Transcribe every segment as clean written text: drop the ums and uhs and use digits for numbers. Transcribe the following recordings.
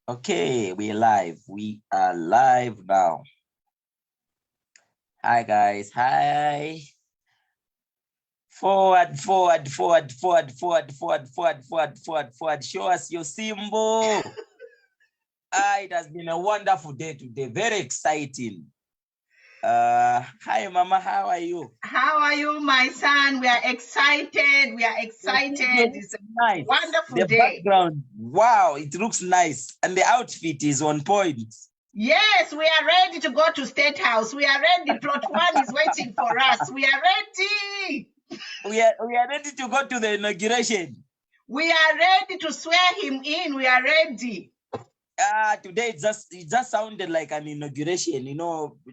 Okay, we're live. We are live now. Hi guys. Hi. Forward. Show us your symbol. It has been a wonderful day today. Very exciting. Hi Mama, how are you? How are you, my son? We are excited. We are excited. It's a nice. wonderful The day. Background. Wow, it looks nice. And the outfit is on point. Yes, we are ready to go to State House. We are ready. Plot 1 is waiting for us. We are ready. We are ready to go to the inauguration. We are ready to swear him in. We are ready. Today it just sounded like an inauguration,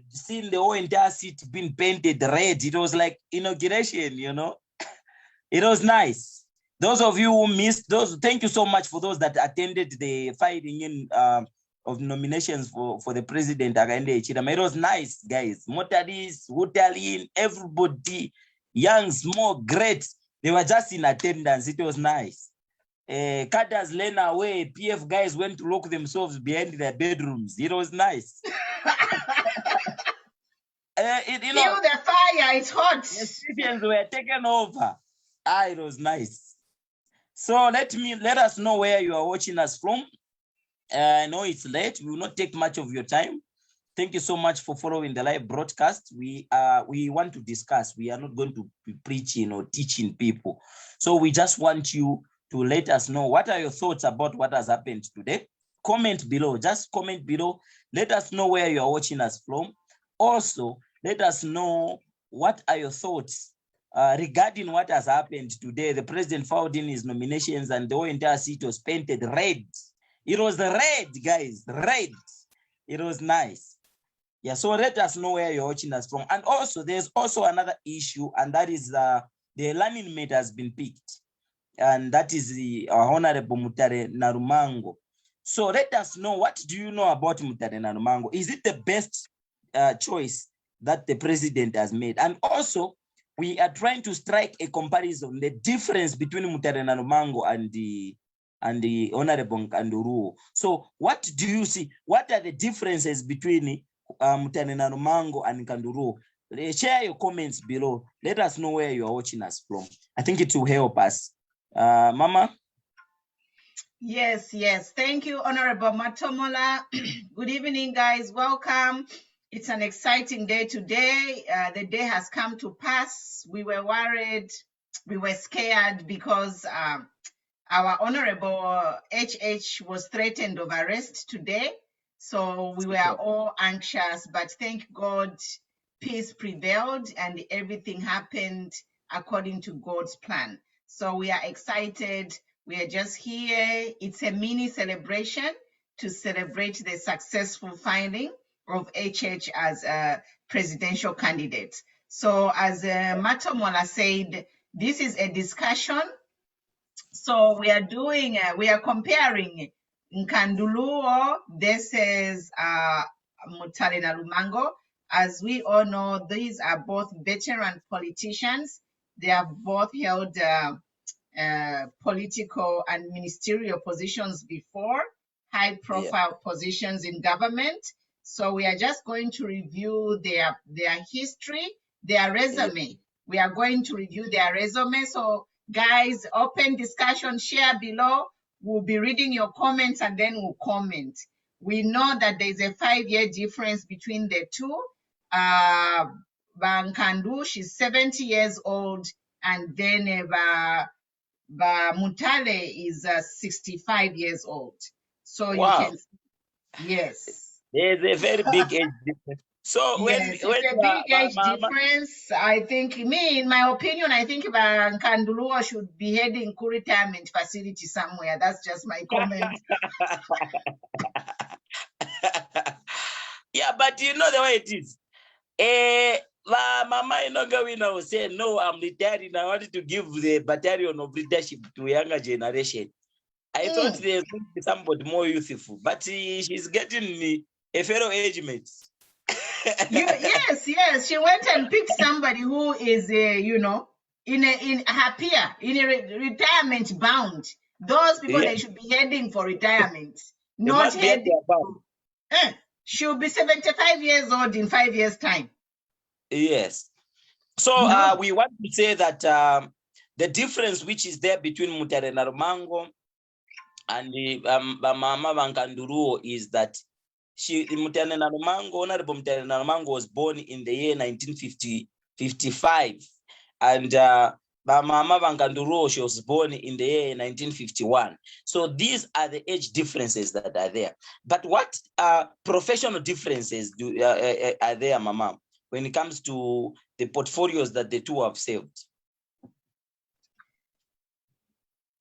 seeing the whole entire city being painted red. It was like inauguration, It was nice. Those of you who missed those, thank you so much for those that attended the filing in of nominations for the president. It was nice, guys. Motalis, MUTALE, everybody, young, small, great. They were just in attendance. It was nice. Cadres ran away. PF guys went to lock themselves behind their bedrooms. It was nice. Feel the fire. It's hot. The Syrians were taken over. It was nice. So let us know where you are watching us from. I know it's late. We will not take much of your time. Thank you so much for following the live broadcast. We want to discuss. We are not going to be preaching or teaching people. So we just want you to let us know what are your thoughts about what has happened today. Comment below. Just comment below. Let us know where you are watching us from. Also, let us know what are your thoughts regarding what has happened today. The president filed in his nominations and the whole entire city was painted red. It was red, guys, red. It was nice. Yeah, so let us know where you're watching us from. And also, there's also another issue, and that is the learning mate has been picked. And that is the Honorable MUTALE NALUMANGO. So let us know, what do you know about MUTALE NALUMANGO? Is it the best choice that the president has made? And also, we are trying to strike a comparison, the difference between MUTALE NALUMANGO and the Honorable NKANDU. So what do you see? What are the differences between MUTALE NALUMANGO and NKANDU? Share your comments below. Let us know where you are watching us from. I think it will help us. Mama? Yes. Thank you, Honorable Matomola. Good evening, guys. Welcome. It's an exciting day today. The day has come to pass. We were worried. We were scared because our Honorable HH was threatened of arrest today. So we were all anxious, but thank God peace prevailed and everything happened according to God's plan. So we are excited. We are just here. It's a mini celebration to celebrate the successful finding of HH as a presidential candidate. So as Matomola said, this is a discussion. So we are comparing NKANDU versus MUTALE NALUMANGO. As we all know, these are both veteran politicians. They have both held political and ministerial positions before, high-profile positions in government. So we are just going to review their history, their resume. We are going to review their resume. So guys, open discussion, share below. We'll be reading your comments and then we'll comment. We know that there's a 5-year difference between the two. NKANDU, she's 70 years old, and then MUTALE is 65 years old. So wow. You can, yes. There's a very big age difference. So yes, it's a big age difference. I think, in my opinion, I think NKANDU should be heading to retirement facility somewhere. That's just my comment. Yeah, but you know the way it is. Mama Inogawina will say, no, I'm retiring. I wanted to give the battalion of leadership to a younger generation. I thought there's going to be somebody more youthful, but she's getting a fellow age mate. Yes. She went and picked somebody who is, in her peer, in a retirement bound. Those people, they should be heading for retirement. They Not must be at heading the above. she'll be 75 years old in 5 years' time. Yes. So No. we want to say that the difference which is there between Mutale NALUMANGO and the Mama NKANDU is that Mutale NALUMANGO, Honorable Mutale NALUMANGO was born in the year 1955, and Mama NKANDU, she was born in the year 1951. So these are the age differences that are there. But what professional differences are there, Mama, when it comes to the portfolios that the two have served?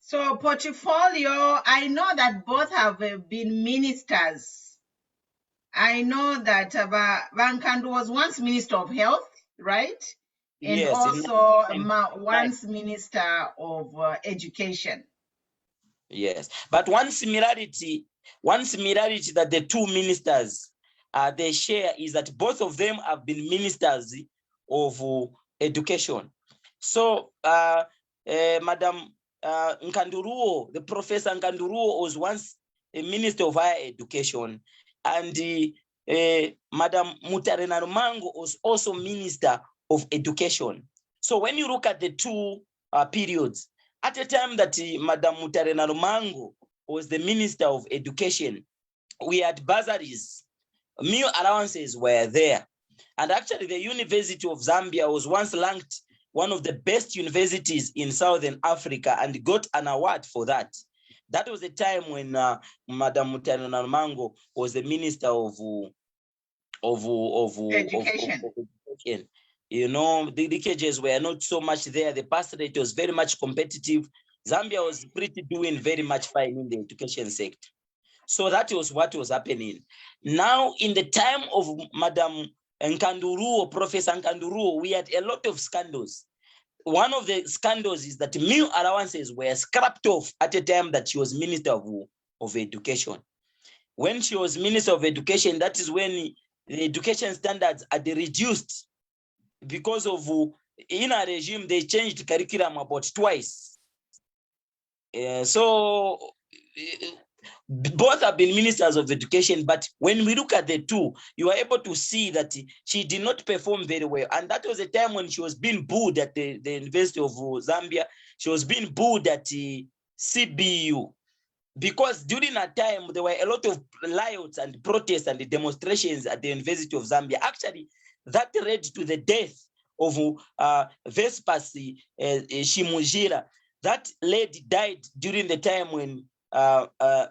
So portfolio, I know that both have been ministers. I know that NKANDU was once Minister of Health, right? And Yes, also once Minister of Education. Yes, but one similarity that the two ministers they share is that both of them have been ministers of education. So Madam NKANDU, the Professor NKANDU was once a minister of higher education, and Madam Mutale NALUMANGO was also minister of education. So when you look at the two periods, at a time that Madam Mutale NALUMANGO was the Minister of Education, we had bursaries, meal allowances were there. And actually the University of Zambia was once ranked one of the best universities in Southern Africa and got an award for that. That was the time when Madam Mutale NALUMANGO was the Minister of Education. You know, the leakages were not so much there. The pass rate was very much competitive. Zambia was doing very much fine in the education sector. So that was what was happening. Now, in the time of Madam NKANDU, Professor NKANDU, we had a lot of scandals. One of the scandals is that meal allowances were scrapped off at a time that she was Minister of Education. When she was Minister of Education, that is when the education standards are reduced because of in a regime they changed curriculum about twice. So both have been ministers of education, but when we look at the two, you are able to see that she did not perform very well. And that was a time when she was being booed at the University of Zambia. She was being booed at CBU. Because during that time, there were a lot of riots and protests and demonstrations at the University of Zambia. Actually, that led to the death of Vespas Shimujira. That lady died during the time when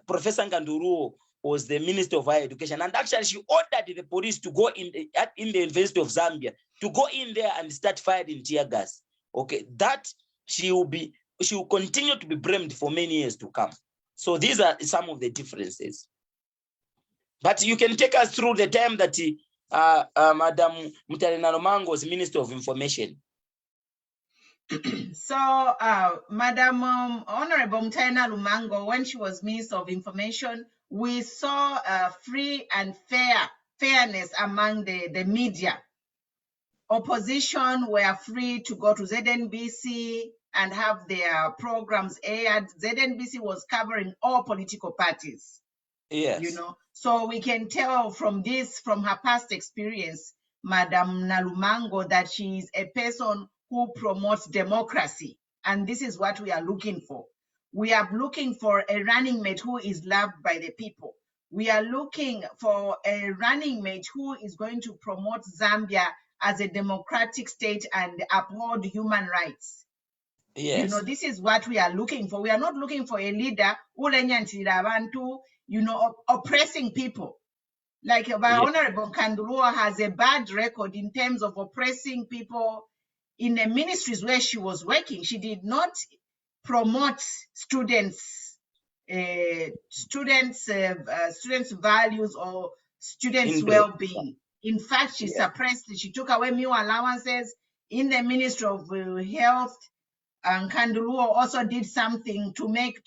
Professor NKANDU was the Minister of Higher Education. And actually, she ordered the police to go in the University of Zambia, to go in there and start firing tear gas. Okay, that she will continue to be blamed for many years to come. So these are some of the differences. But you can take us through the time that Madam Mutale NALUMANGO was Minister of Information. So, Madam Honorable Mutale NALUMANGO, when she was Minister of Information, we saw free and fairness among the media. Opposition were free to go to ZNBC and have their programs aired. ZNBC was covering all political parties. Yes. You know, so we can tell from her past experience, Madam NALUMANGO, that she is a person who promotes democracy. And this is what we are looking for. We are looking for a running mate who is loved by the people. We are looking for a running mate who is going to promote Zambia as a democratic state and uphold human rights. Yes. You know, this is what we are looking for. We are not looking for a leader who, you know, oppressing people. Like Honorable NKANDU has a bad record in terms of oppressing people in the ministries where she was working. She did not promote students' values or students' well-being. In fact, she suppressed. She took away meal allowances in the Ministry of Health. And NKANDU also did something to make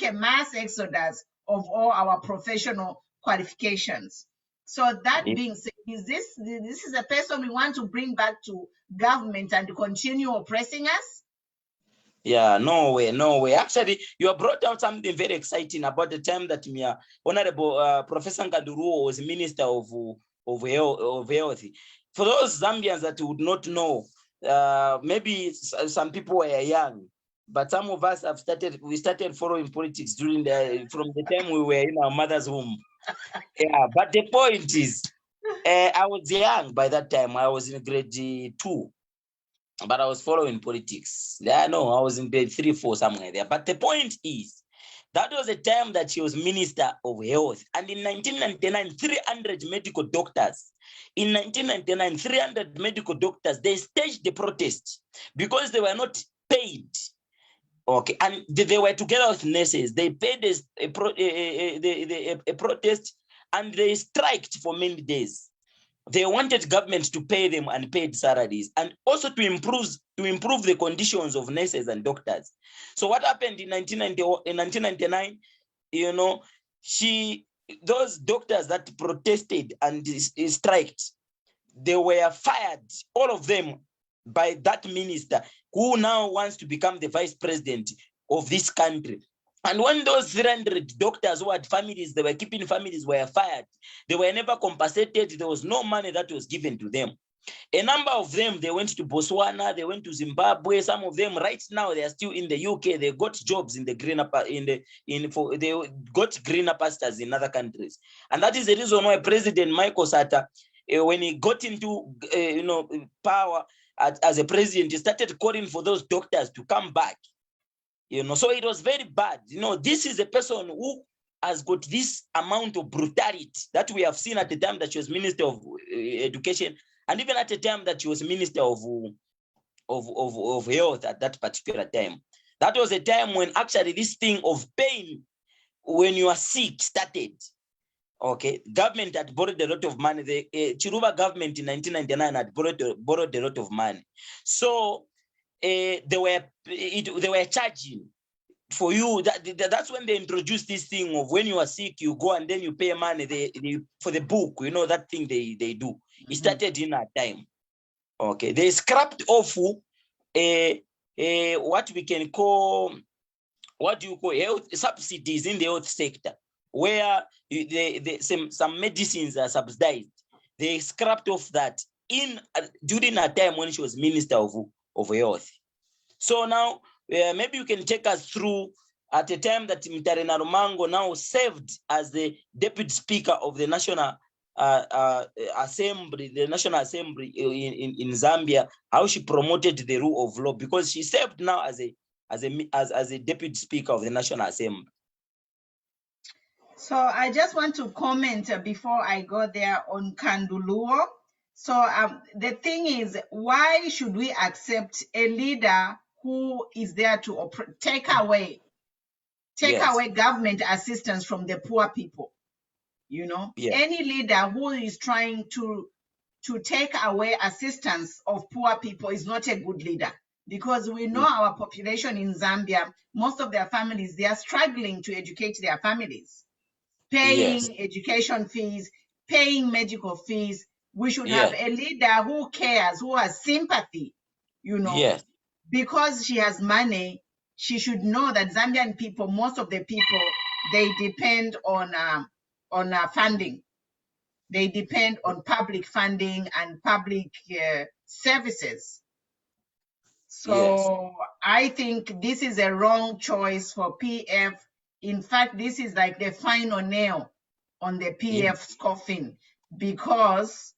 a mass exodus of all our professional qualifications. So that being said, this is a person we want to bring back to government and continue oppressing us? Yeah, no way, no way. Actually, you have brought out something very exciting about the time that Honorable Professor NKANDU was Minister of Health. For those Zambians that would not know, maybe some people were young, but some of us we started following politics from the time we were in our mother's womb. Yeah, but the point is, I was young by that time. I was in grade 2. But I was following politics. Yeah, no, I was in grade 3, 4, somewhere there. But the point is, that was the time that she was Minister of Health. And in 1999, 300 medical doctors. In 1999, 300 medical doctors, they staged the protest because they were not paid. Okay, and they were together with nurses. They paid a protest, and they striked for many days. They wanted government to pay them unpaid salaries and also to improve the conditions of nurses and doctors. So what happened in 1999, you know, those doctors that protested and striked, they were fired, all of them, by that minister who now wants to become the vice president of this country. And when those 300 doctors who had families, they were keeping families, were fired, they were never compensated. There was no money that was given to them. A number of them, they went to Botswana, they went to Zimbabwe. Some of them right now, they are still in the UK. They got jobs in the they got greener pastures in other countries. And that is the reason why President Michael Sata, when he got into power as a president, he started calling for those doctors to come back. So it was very bad. This is a person who has got this amount of brutality that we have seen at the time that she was Minister of Education, and even at the time that she was Minister of Health at that particular time. That was a time when actually this thing of pain when you are sick started. Okay, government had borrowed a lot of money. The Chiruba government in 1999 had borrowed a lot of money. So they were charging for you. That's when they introduced this thing of when you are sick, you go and then you pay money for the book. That thing they do. Mm-hmm. It started in our time. Okay, they scrapped off what we can call, health subsidies in the health sector, where some medicines are subsidized. They scrapped off that during a time when she was Minister of Health. So now maybe you can take us through at a time that MUTALE NALUMANGO now served as the Deputy Speaker of the National Assembly, in Zambia, how she promoted the rule of law, because she served now as a Deputy Speaker of the National Assembly. So I just want to comment before I go there on NKANDU LUO. So the thing is, why should we accept a leader who is there to take away government assistance from the poor people? Any leader who is trying to take away assistance of poor people is not a good leader, because we know our population in Zambia, most of their families, they are struggling to educate their families, paying education fees, paying medical fees. We should have a leader who cares, who has sympathy, because she has money. She should know that Zambian people, most of the people, they depend on funding. They depend on public funding and public services. So I think this is a wrong choice for PF. In fact, this is like the final nail on the PF's coffin, because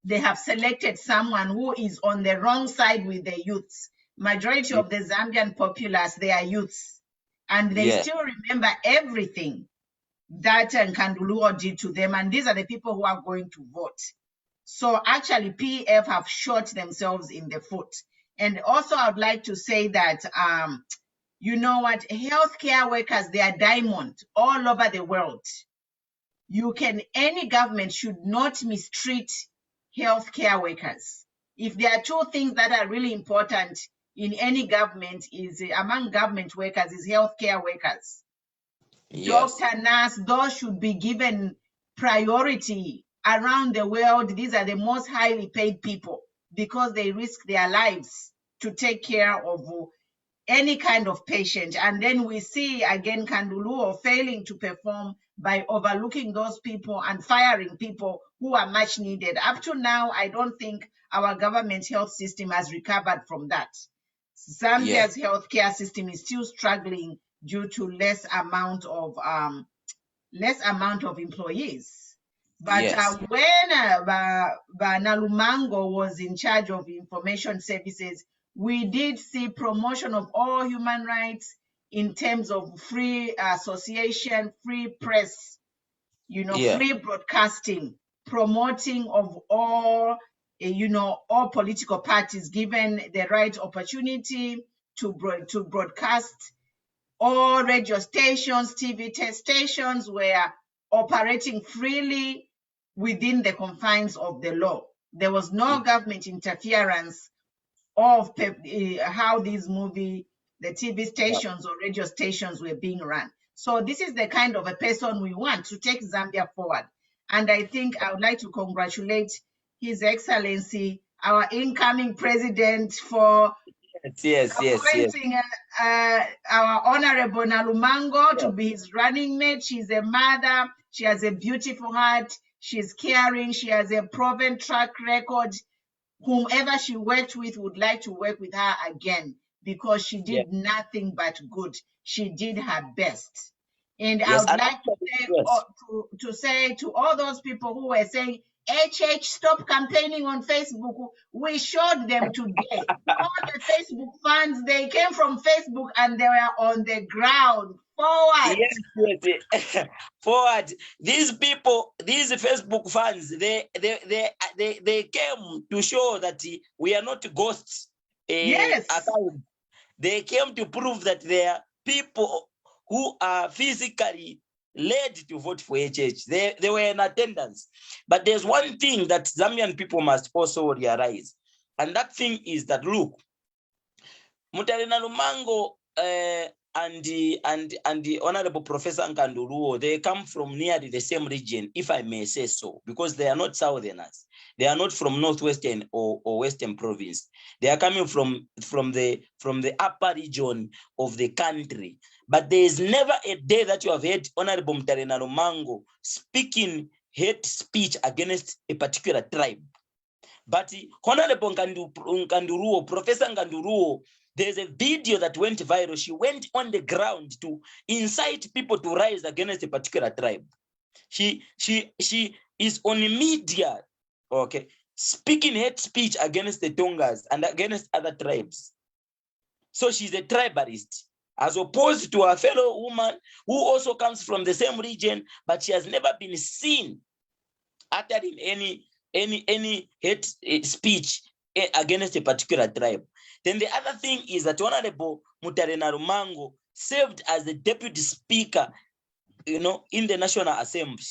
they have selected someone who is on the wrong side with the youths. Majority of the Zambian populace, they are youths, and they still remember everything that NKANDU LUO did to them, and these are the people who are going to vote. So actually, PF have shot themselves in the foot. And also, I would like to say that, you know what, healthcare workers, they are diamond all over the world. Any government should not mistreat healthcare workers. If there are two things that are really important in any government, is among government workers, is healthcare workers. Doctor, nurse, those should be given priority around the world. These are the most highly paid people, because they risk their lives to take care of any kind of patient. And then we see again LUO failing to perform by overlooking those people and firing people who are much needed. Up to now, I don't think our government health system has recovered from that. Zambia's healthcare system is still struggling due to less amount of employees. But when NALUMANGO was in charge of information services, we did see promotion of all human rights in terms of free association, free press, free broadcasting, promoting of all, all political parties given the right opportunity to broadcast. All radio stations, TV stations were operating freely within the confines of the law. There was no government interference of how these the TV stations or radio stations were being run. So this is the kind of a person we want to take Zambia forward. And I think I would like to congratulate His Excellency, our incoming president, for appointing our Honorable NALUMANGO to be his running mate. She's a mother. She has a beautiful heart. She's caring. She has a proven track record. Whomever she worked with would like to work with her again because she did nothing but good. She did her best. And I would like to say to all those people who were saying, HH, stop campaigning on Facebook. We showed them today. All the Facebook fans, they came from Facebook and they were on the ground. Forward. Yes. Forward. These people, these Facebook fans, they came to show that we are not ghosts. They came to prove that they are people who are physically led to vote for HH. They were in attendance. But there's one thing that Zambian people must also realize. And that thing is that, look, MUTALE NALUMANGO and the Honorable Professor NKANDU LUO, they come from nearly the same region, if I may say so, because they are not Southerners. They are not from Northwestern or Western province. They are coming from the upper region of the country. But there is never a day that you have heard Honorable MUTALE NALUMANGO speaking hate speech against a particular tribe. But Honorable NKANDU LUO, Professor NKANDU LUO, there's a video that went viral. She went on the ground to incite people to rise against a particular tribe. She is on media, okay, speaking hate speech against the Tongas and against other tribes. So she's a tribalist, as opposed to her fellow woman who also comes from the same region, but she has never been seen uttering any hate speech against a particular tribe. Then the other thing is that Honorable MUTALE NALUMANGO served as the deputy speaker, in the National Assembly.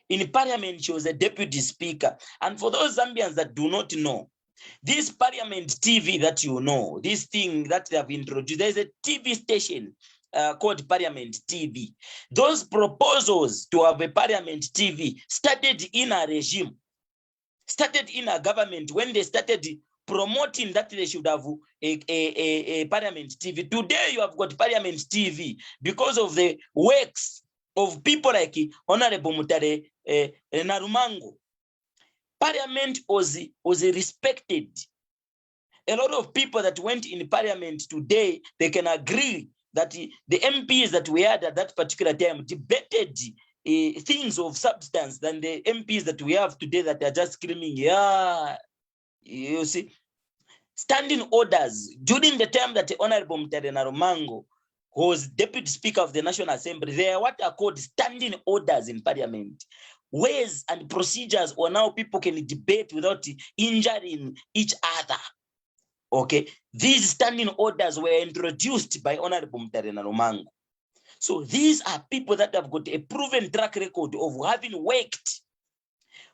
In Parliament, she was a deputy speaker. And for those Zambians that do not know, this Parliament TV that you know, this thing that they have introduced, there's a TV station called Parliament TV. Those proposals to have a Parliament TV started in a regime, started in a government when they started promoting that they should have a Parliament TV. Today you have got Parliament TV because of the works of people like Honorable MUTALE NALUMANGO. Parliament was respected. A lot of people that went in Parliament today, they can agree that the MPs that we had at that particular time debated things of substance than the MPs that we have today that are just screaming, yeah. You see, standing orders during the time that Honorable MUTALE NALUMANGO was Deputy Speaker of the National Assembly, there are what are called standing orders in Parliament. Ways and procedures on how people can debate without injuring each other. Okay, these standing orders were introduced by Honorable MUTALE NALUMANGO. So these are people that have got a proven track record of having worked.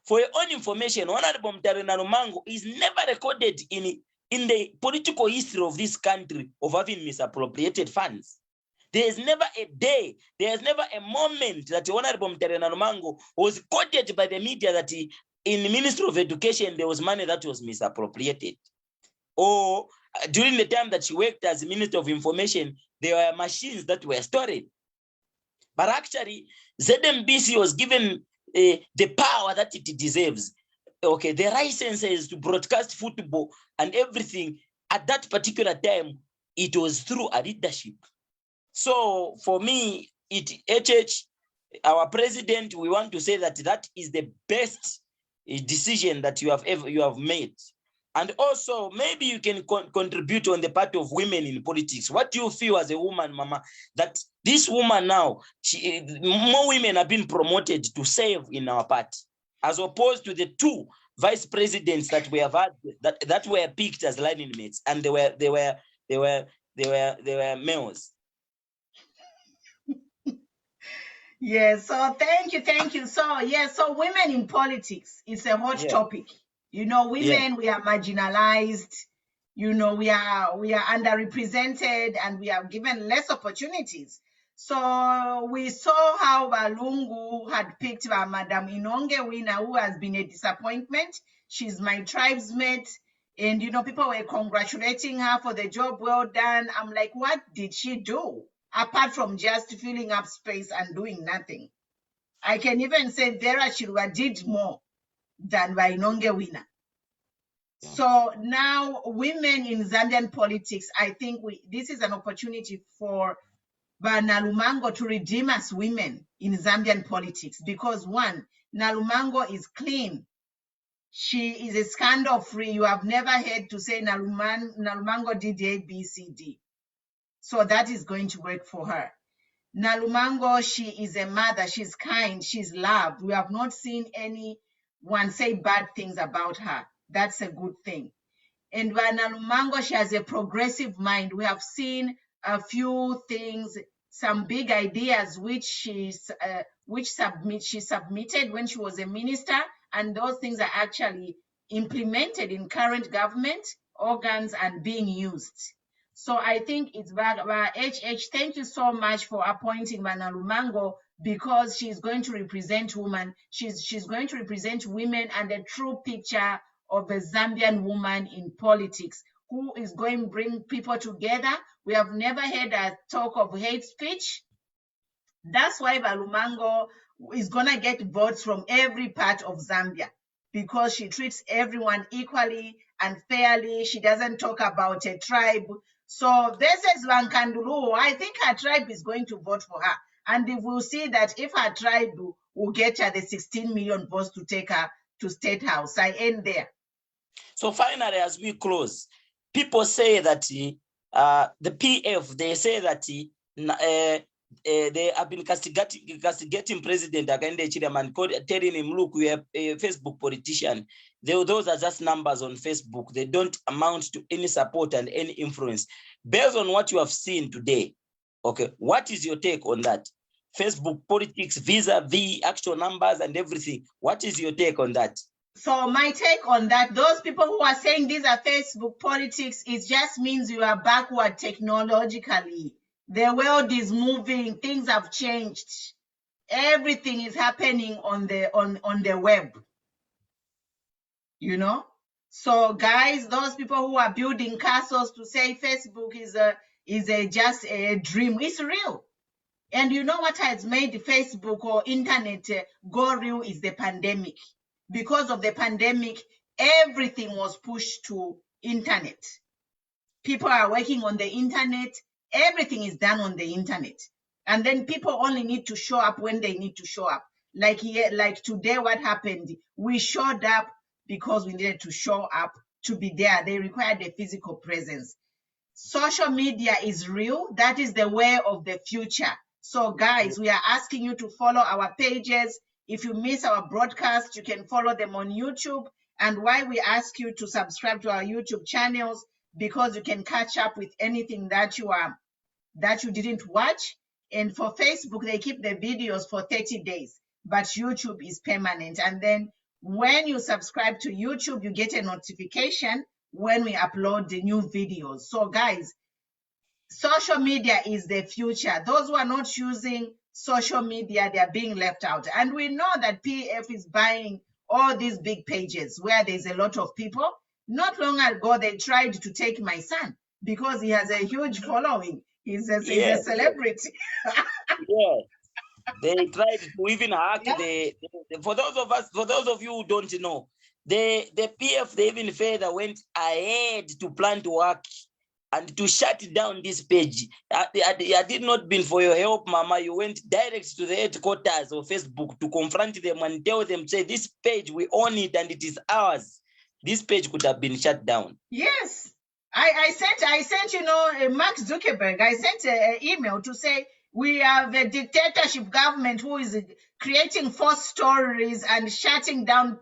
For your own information, Honorable MUTALE NALUMANGO is never recorded in the political history of this country of having misappropriated funds. There is never a day, there is never a moment that Honorable MUTALE NALUMANGO was quoted by the media that in the Ministry of Education there was money that was misappropriated. Or During the time that she worked as Minister of Information, there were machines that were stored. But actually, ZMBC was given the power that it deserves. Okay, the licenses to broadcast football and everything at that particular time, it was through a leadership. So for me, HH, our president, we want to say that that is the best decision that you have made. And also, maybe you can contribute on the part of women in politics. What do you feel as a woman, Mama, that this woman now, more women have been promoted to serve in our party, as opposed to the 2 vice presidents that we have had that were picked as running mates, and they were males. Yes, so thank you. So yes, so women in politics, it's a hot topic. You know, women, we are marginalized, you know, we are underrepresented, and we are given less opportunities. So we saw how Balungu had picked Madam Inongewina, who has been a disappointment. She's my tribesmate. And, you know, people were congratulating her for the job well done. I'm like, what did she do? Apart from just filling up space and doing nothing. I can even say Vera Chilwa did more than Inongewina. So now women in Zambian politics, I think this is an opportunity for NALUMANGO to redeem us women in Zambian politics, because 1, NALUMANGO is clean. She is a scandal free. You have never heard to say NALUMANGO did A, B, C, D. So that is going to work for her. NALUMANGO, she is a mother. She's kind. She's loved. We have not seen anyone say bad things about her. That's a good thing. And by NALUMANGO, she has a progressive mind. We have seen a few things, some big ideas which she submitted when she was a minister, and those things are actually implemented in current government organs and being used. So I think it's HH. Thank you so much for appointing NALUMANGO, because she's going to represent women. She's going to represent women and a true picture of a Zambian woman in politics, who is going to bring people together. We have never heard a talk of hate speech. That's why NALUMANGO is going to get votes from every part of Zambia, because she treats everyone equally and fairly. She doesn't talk about a tribe. So this is NKANDU. I think her tribe is going to vote for her. And we'll see that if her tribe will get her the 16 million votes to take her to State House. I end there. So finally, as we close, people say that the PF, they say that they have been castigating President Hakainde Hichilema, telling him, look, we are a Facebook politician. Those are just numbers on Facebook. They don't amount to any support and any influence. Based on what you have seen today, okay, what is your take on that? Facebook politics, vis-a-vis actual numbers and everything. What is your take on that? So my take on that, those people who are saying these are Facebook politics, it just means you are backward technologically. The world is moving, things have changed. Everything is happening on the web. You know? So guys, those people who are building castles to say Facebook is just a dream, it's real. And you know what has made Facebook or internet go real is the pandemic. Because of the pandemic, everything was pushed to internet. People are working on the internet. Everything is done on the internet. And then people only need to show up when they need to show up. Like today, what happened? We showed up because we needed to show up to be there. They required a physical presence. Social media is real. That is the way of the future. So guys, we are asking you to follow our pages. If you miss our broadcast, you can follow them on YouTube. And why we ask you to subscribe to our YouTube channels, because you can catch up with anything that you didn't watch. And for Facebook, they keep the videos for 30 days, but YouTube is permanent. And then when you subscribe to YouTube, you get a notification when we upload the new videos. So guys, social media is the future. Those who are not using social media, they are being left out. And we know that PF is buying all these big pages where there's a lot of people. Not long ago, they tried to take my son because he has a huge following. He's a celebrity. Yeah. They tried to even hack Yeah. for those of you who don't know, the PF, they even further went ahead to plan to hack and to shut down this page. I did not been for your help, Mama. You went direct to the headquarters of Facebook to confront them and tell them, say, this page, we own it and it is ours. This page could have been shut down. Yes. I sent, you know, Mark Zuckerberg, I sent an email to say, we have a dictatorship government who is creating false stories and shutting down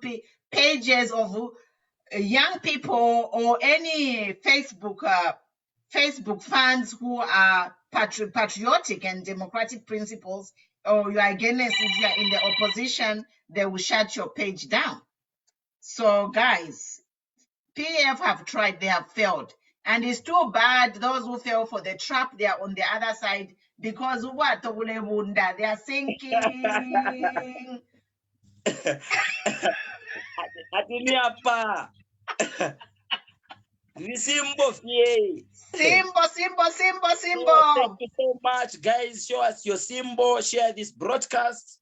pages of young people or any Facebook fans who are patriotic and democratic principles, or you are against, if you are in the opposition, they will shut your page down. So guys, PF have tried, they have failed. And it's too bad those who fell for the trap, they are on the other side, because what they are sinking. Simbo. Thank you so much, guys. Show us your symbol, share this broadcast.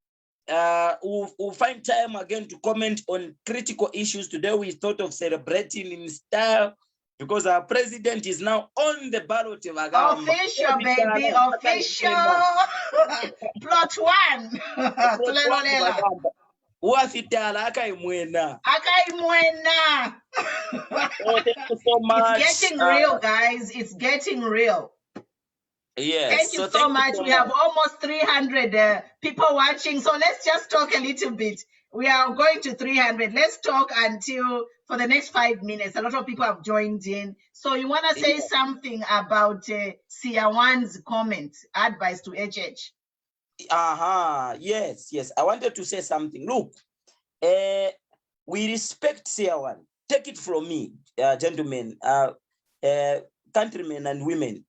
We'll find time again to comment on critical issues. Today we thought of celebrating in style because our president is now on the ballot. Official, baby, official. Plot one. Akaimwena. Oh, thank you so much. It's getting real, guys. It's getting real. Yes. Thank you so much. We have almost 300 people watching. So let's just talk a little bit. We are going to 300. Let's talk until for the next 5 minutes. A lot of people have joined in. So you want to say something about Siawan's comment, advice to HH? Yes. I wanted to say something. Look, we respect Siawan. Take it from me, gentlemen, countrymen and women.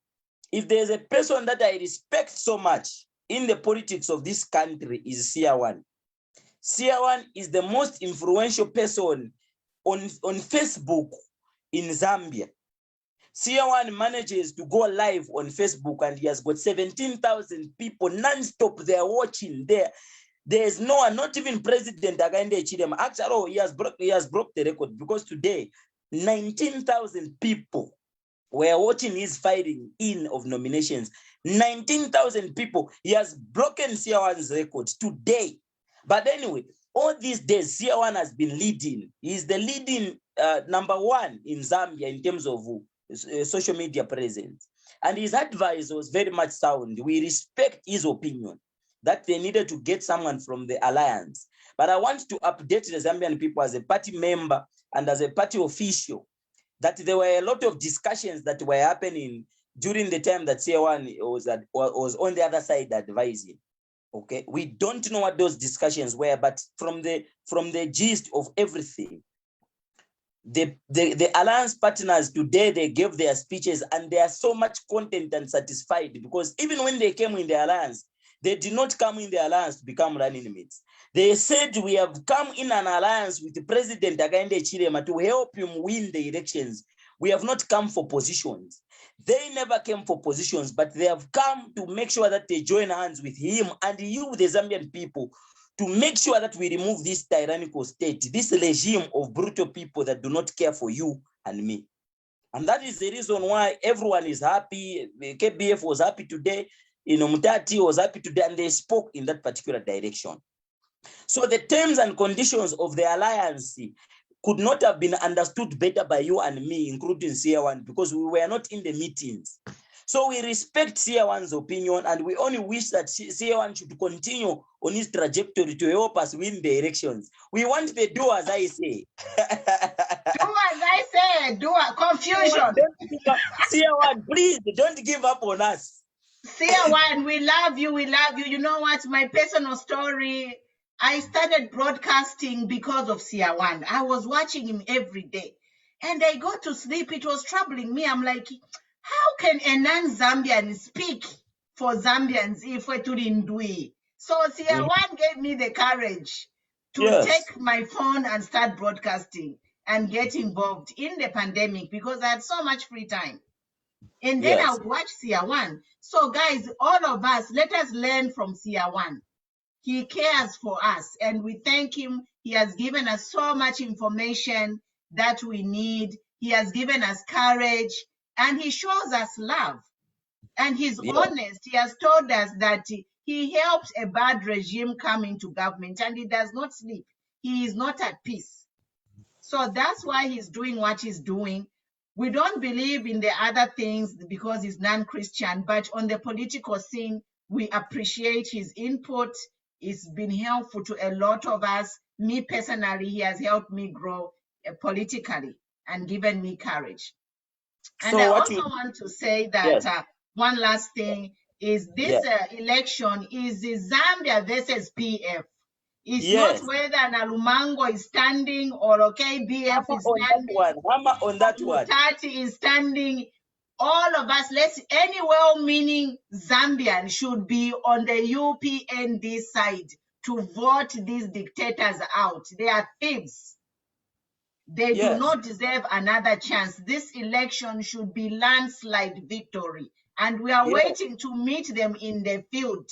If there's a person that I respect so much in the politics of this country is Siawan. Siawan is the most influential person on Facebook in Zambia. Siawan manages to go live on Facebook and he has got 17,000 people non-stop. They're watching there. There's no one, not even President Hakainde Hichilema. Actually, he has broke the record because today 19,000 people were watching his filing in of nominations. 19,000 people. He has broken Siawan's record today. But anyway, all these days, Siawan has been leading. He's the leading #1 in Zambia in terms of social media presence. And his advice was very much sound. We respect his opinion that they needed to get someone from the alliance. But I want to update the Zambian people as a party member and as a party official that there were a lot of discussions that were happening during the time that Siawan was on the other side advising. Okay, we don't know what those discussions were, but from the gist of everything, the alliance partners today, they gave their speeches and they are so much content and satisfied because even when they came in the alliance, they did not come in the alliance to become running mates. They said, we have come in an alliance with the President Hakainde Hichilema to help him win the elections. We have not come for positions. They never came for positions, but they have come to make sure that they join hands with him and you, the Zambian people, to make sure that we remove this tyrannical state, this regime of brutal people that do not care for you and me. And that is the reason why everyone is happy. KBF was happy today. Mutati was happy today, and they spoke in that particular direction. So the terms and conditions of the alliance could not have been understood better by you and me, including Siawan, because we were not in the meetings. So we respect Siawan's opinion, and we only wish that Siawan should continue on his trajectory to help us win the elections. We want the do as I say. Do as I say, confusion. Siawan, please don't give up on us. Siawan, we love you. You know what? My personal story, I started broadcasting because of Siawan. I was watching him every day. And I got to sleep. It was troubling me. I'm like, how can a non-Zambian speak for Zambians if we're doing? So Siawan gave me the courage to take my phone and start broadcasting. and get involved in the pandemic because I had so much free time. And then I would watch Sia1. So guys, all of us, let us learn from Sia1. He cares for us and we thank him. He has given us so much information that we need. He has given us courage and he shows us love. And he's honest. He has told us that he helps a bad regime come into government and he does not sleep. He is not at peace. So that's why he's doing what he's doing. We don't believe in the other things because he's non-Christian, but on the political scene, we appreciate his input. It's been helpful to a lot of us. Me personally, he has helped me grow politically and given me courage. And so I also want to say that one last thing is this election is Zambia versus PF. It's not whether NALUMANGO is standing or KBF is standing. On that one. MUTALE is standing. All of us, any well-meaning Zambian should be on the UPND side to vote these dictators out. They are thieves. They do not deserve another chance. This election should be landslide victory. And we are waiting to meet them in the field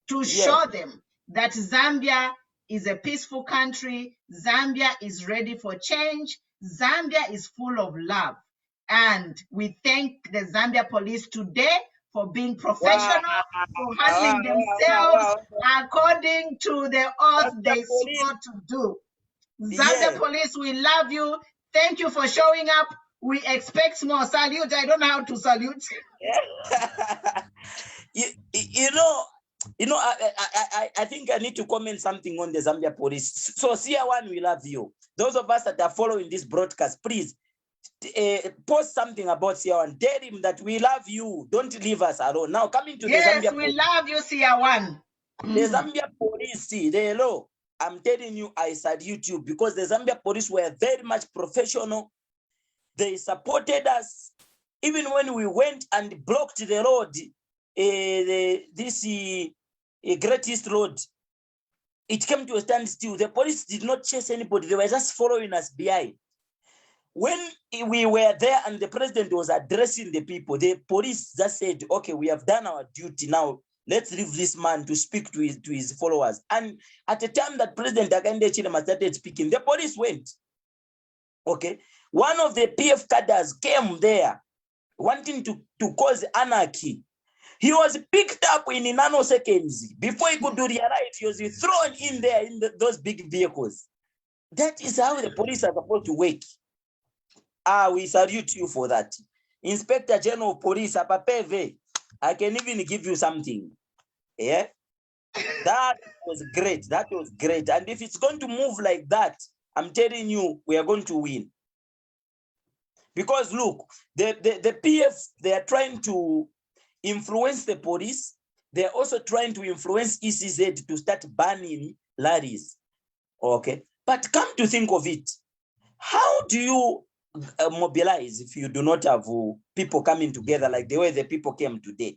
to show them that Zambia is a peaceful country. Zambia is ready for change. Zambia is full of love. And we thank the Zambia police today for being professional, for handling themselves according to the oath they swore to do. Zambia police, we love you. Thank you for showing up. We expect more. Salute. I don't know how to salute. I think I need to comment something on the Zambia police. So Sia1, we love you. Those of us that are following this broadcast, please post something about Sia1. Tell him that we love you. Don't leave us alone. Now coming to the Zambia we love you, Sia1. The Zambia police, the LUO, I'm telling you, I salute you because the Zambia police were very much professional. They supported us. Even when we went and blocked the road, this Great East Road, it came to a standstill. The police did not chase anybody. They were just following us behind. When we were there and the president was addressing the people, the police just said, okay, we have done our duty now. Let's leave this man to speak to his followers. And at the time that President Hakainde Hichilema started speaking, the police went. Okay. One of the PF cadres came there wanting to cause anarchy. He was picked up in nanoseconds. Before he could realize, he was thrown in there in those big vehicles. That is how the police are supposed to work. We salute you for that. Inspector General of Police, Apapeve, I can even give you something. Yeah, that was great. That was great. And if it's going to move like that, I'm telling you, we are going to win. Because look, the PF, they are trying to influence the police. They're also trying to influence ECZ to start banning lorries. Okay, but come to think of it, how do you mobilize if you do not have people coming together like the way the people came today?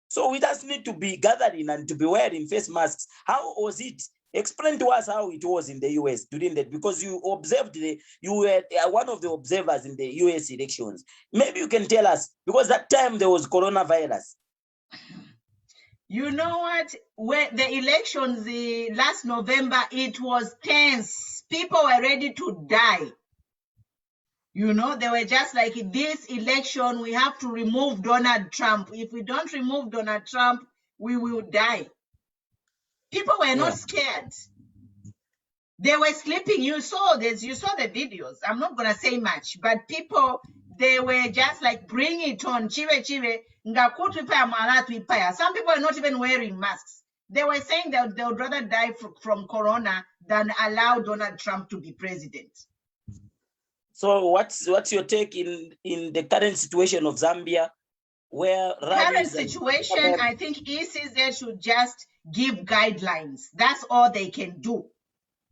So we just need to be gathering and to be wearing face masks. How was it? Explain to us how it was in the US during that, because you observed you were one of the observers in the US elections. Maybe you can tell us, because that time there was coronavirus. You know what? When the elections last November, it was tense. People were ready to die. You know, they were just like, this election, we have to remove Donald Trump. If we don't remove Donald Trump, we will die. People were not scared. They were sleeping. You saw this. You saw the videos. I'm not going to say much, but people, they were just like, bring it on. Chive, chive. Some people are not even wearing masks. They were saying that they would rather die from corona than allow Donald Trump to be president. So what's your take in the current situation of Zambia, where current situation, I think ECZ should just give guidelines. That's all they can do.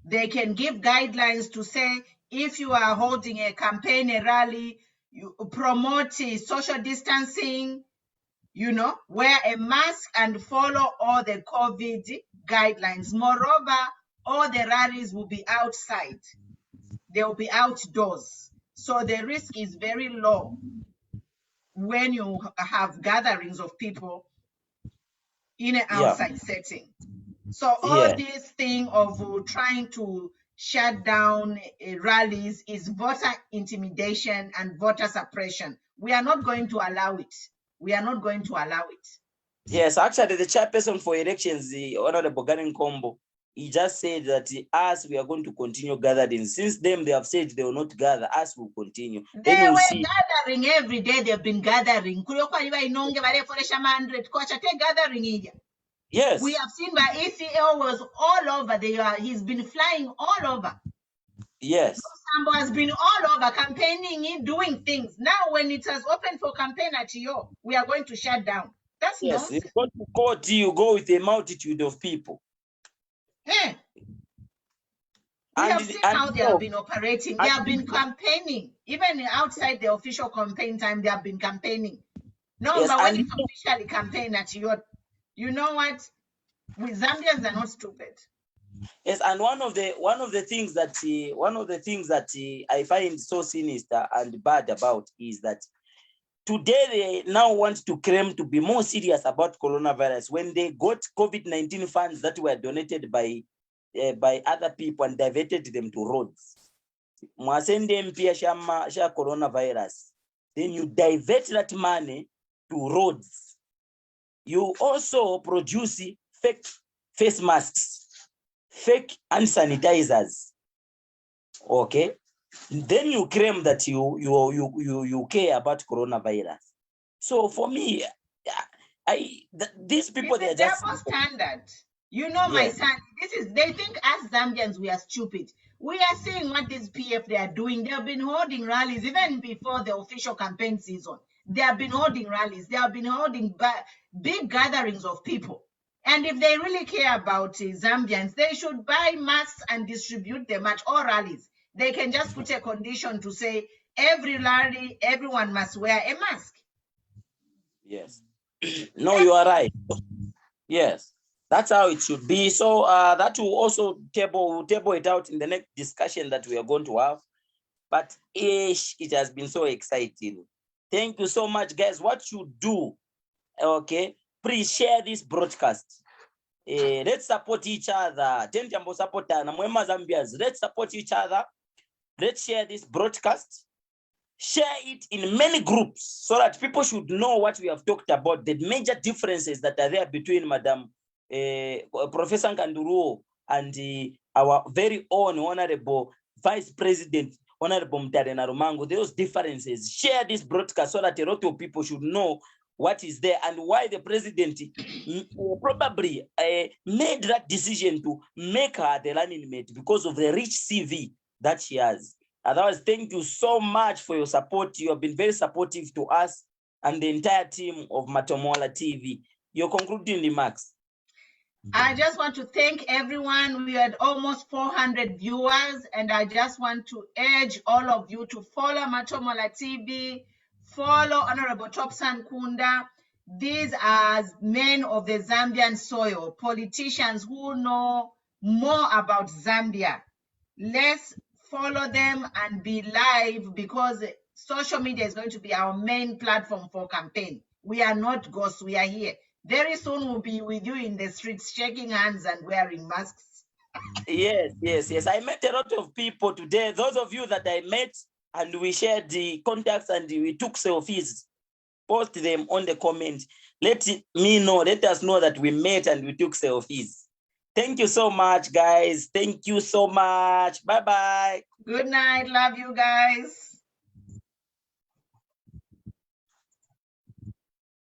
They can give guidelines to say, if you are holding a campaign, a rally, you promote social distancing, you know, wear a mask and follow all the COVID guidelines. Moreover, all the rallies will be outside. they'll be outdoors. So the risk is very low when you have gatherings of people in an outside setting. So all this thing of trying to shut down rallies is voter intimidation and voter suppression. We are not going to allow it. We are not going to allow it. Yes, actually, the chairperson for elections, the Honorable NKANDU, he just said that we are going to continue gathering. Since them, they have said they will not gather, us will continue. They were gathering every day. They've been gathering. Yes. We have seen by ECL was all over. He's been flying all over. Yes. Sambo has been all over campaigning, doing things. Now, when it has opened for campaign at Yo, we are going to shut down. That's nonsense. You go to court, you go with a multitude of people. Yeah. We have seen how they have been operating. They have been campaigning. Even outside the official campaign time, they have been campaigning. No, but when it's officially campaign at Yo, you know what? We Zambians are not stupid. Yes, and one of the things that I find so sinister and bad about is that today they now want to claim to be more serious about coronavirus when they got COVID-19 funds that were donated by other people and diverted them to roads. Mwasende mpia sha coronavirus. Then you divert that money to roads. You also produce fake face masks, fake hand sanitizers. Okay. Then you claim that you care about coronavirus. So for me, these people, they're just double standard. You know, my son, they think us Zambians, we are stupid. We are seeing what these PF they are doing. They have been holding rallies even before the official campaign season. They have been holding rallies. They have been holding big gatherings of people. And if they really care about Zambians, they should buy masks and distribute them at all rallies. They can just put a condition to say every rally, everyone must wear a mask. Yes. No, you are right. Yes, that's how it should be. So that will also table it out in the next discussion that we are going to have. But it has been so exciting. Thank you so much, guys. What you do, okay, please share this broadcast. Let's support each other. Let's support each other. Let's share this broadcast. Share it in many groups so that people should know what we have talked about, the major differences that are there between Madam Professor NKANDU and our very own Honorable Vice President, Honorable MUTALE NALUMANGO. Those differences. Share this broadcast so that a lot of people should know what is there and why the president probably made that decision to make her the running mate because of the rich CV that she has. Otherwise, thank you so much for your support. You have been very supportive to us and the entire team of Matomola TV. Your concluding remarks. I just want to thank everyone. We had almost 400 viewers, and I just want to urge all of you to follow Matomola TV, follow Honorable Topsan Kunda. These are men of the Zambian soil, politicians who know more about Zambia. Let's follow them and be live because social media is going to be our main platform for campaign. We are not ghosts, we are here. Very soon we'll be with you in the streets, shaking hands and wearing masks. Yes. I met a lot of people today. Those of you that I met and we shared the contacts and we took selfies, post them on the comments. Let us know that we met and we took selfies. Thank you so much, guys. Thank you so much. Bye-bye. Good night. Love you guys.